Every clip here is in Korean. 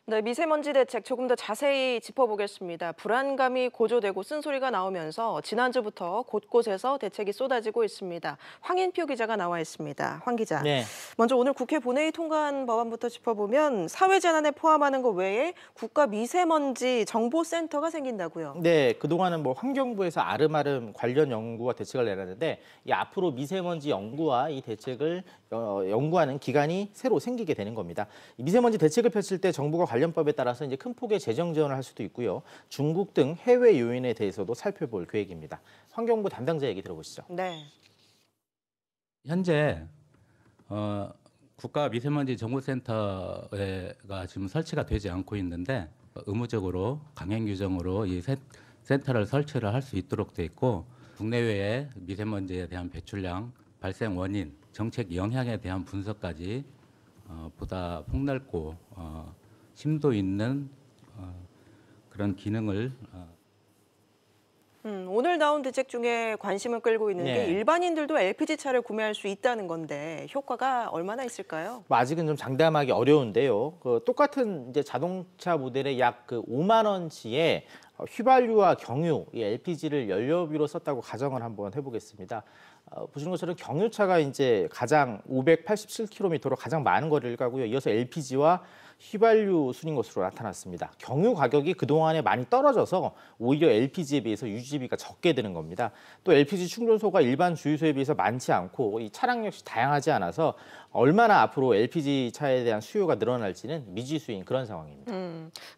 네, 미세먼지 대책 조금 더 자세히 짚어보겠습니다. 불안감이 고조되고 쓴소리가 나오면서 지난주부터 곳곳에서 대책이 쏟아지고 있습니다. 황인표 기자가 나와 있습니다. 황 기자, 네. 먼저 오늘 국회 본회의 통과한 법안부터 짚어보면 사회재난에 포함하는 것 외에 국가미세먼지 정보센터가 생긴다고요. 네, 그동안은 환경부에서 아름아름 관련 연구와 대책을 내놨는데 이 앞으로 미세먼지 연구와 이 대책을 연구하는 기관이 새로 생기게 되는 겁니다. 이 미세먼지 대책을 펼칠 때 정부가 관련법에 따라서 이제 큰 폭의 재정 지원을 할 수도 있고요. 중국 등 해외 요인에 대해서도 살펴볼 계획입니다. 환경부 담당자 얘기 들어보시죠. 네. 현재 국가 미세먼지 정보센터가 지금 설치가 되지 않고 있는데 의무적으로 강행 규정으로 이 센터를 설치를 할 수 있도록 돼 있고 국내외의 미세먼지에 대한 배출량, 발생 원인, 정책 영향에 대한 분석까지 보다 폭넓고 심도 있는 그런 기능을 오늘 나온 대책 중에 관심을 끌고 있는 게 일반인들도 LPG 차를 구매할 수 있다는 건데 효과가 얼마나 있을까요? 아직은 좀 장담하기 어려운데요. 똑같은 이제 자동차 모델의 약 5만 원치의 휘발유와 경유, 이 LPG를 연료비로 썼다고 가정을 한번 해보겠습니다. 보시는 것처럼 경유차가 이제 가장 587km로 가장 많은 거리를 가고요. 이어서 LPG와 휘발유 순인 것으로 나타났습니다. 경유 가격이 그동안에 많이 떨어져서 오히려 LPG에 비해서 유지비가 적게 드는 겁니다. 또 LPG 충전소가 일반 주유소에 비해서 많지 않고 이 차량 역시 다양하지 않아서 얼마나 앞으로 LPG 차에 대한 수요가 늘어날지는 미지수인 그런 상황입니다.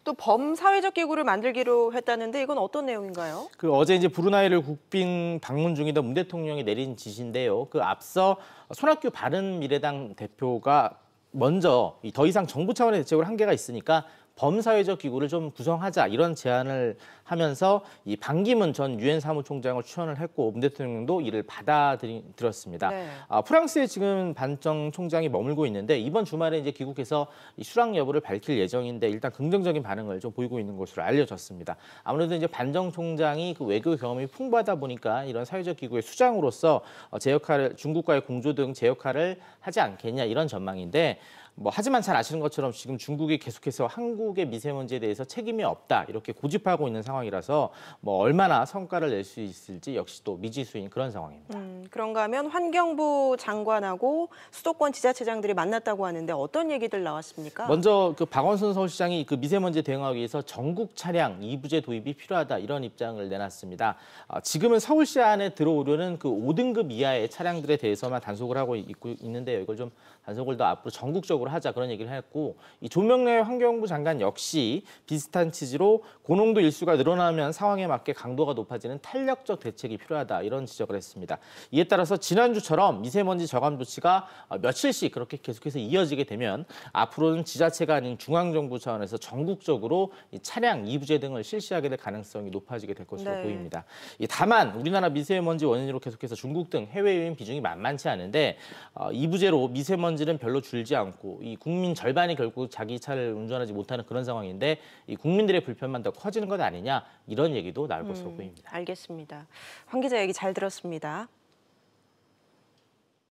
또 범사회적 기구를 만들기로 했다는데 이건 어떤 내용인가요? 어제 이제 브루나이를 국빈 방문 중이던 문 대통령이 내린 지시인데요. 앞서 손학규 바른미래당 대표가 먼저 더 이상 정부 차원의 대책으로 한계가 있으니까 범사회적 기구를 좀 구성하자 이런 제안을 하면서 이 반기문 전 유엔 사무총장을 추천을 했고 문 대통령도 이를 받아들였습니다. 네. 프랑스에 지금 반정 총장이 머물고 있는데 이번 주말에 이제 귀국해서 이 수락 여부를 밝힐 예정인데 일단 긍정적인 반응을 좀 보이고 있는 것으로 알려졌습니다. 아무래도 이제 반정 총장이 외교 경험이 풍부하다 보니까 이런 사회적 기구의 수장으로서 제 역할을 중국과의 공조 등 제 역할을 하지 않겠냐 이런 전망인데. 하지만 잘 아시는 것처럼 지금 중국이 계속해서 한국의 미세먼지에 대해서 책임이 없다 이렇게 고집하고 있는 상황이라서 얼마나 성과를 낼 수 있을지 역시 또 미지수인 그런 상황입니다. 그런가 하면 환경부 장관하고 수도권 지자체장들이 만났다고 하는데 어떤 얘기들 나왔습니까? 먼저 박원순 서울시장이 미세먼지에 대응하기 위해서 전국 차량 2부제 도입이 필요하다 이런 입장을 내놨습니다. 지금은 서울시 안에 들어오려는 5등급 이하의 차량들에 대해서만 단속을 하고 있는데요. 이걸 좀 단속을 더 앞으로 전국적으로 하자 그런 얘기를 했고 이 조명래 환경부 장관 역시 비슷한 취지로 고농도 일수가 늘어나면 상황에 맞게 강도가 높아지는 탄력적 대책이 필요하다 이런 지적을 했습니다. 이에 따라서 지난주처럼 미세먼지 저감 조치가 며칠씩 그렇게 계속해서 이어지게 되면 앞으로는 지자체가 아닌 중앙정부 차원에서 전국적으로 이 차량 2부제 등을 실시하게 될 가능성이 높아지게 될 것으로 보입니다. 다만 우리나라 미세먼지 원인으로 계속해서 중국 등 해외여행 비중이 만만치 않은데 2부제로 미세먼지는 별로 줄지 않고 이 국민 절반이 결국 자기 차를 운전하지 못하는 그런 상황인데 이 국민들의 불편만 더 커지는 것 아니냐 이런 얘기도 나올 것으로 보입니다. 알겠습니다. 황 기자 얘기 잘 들었습니다.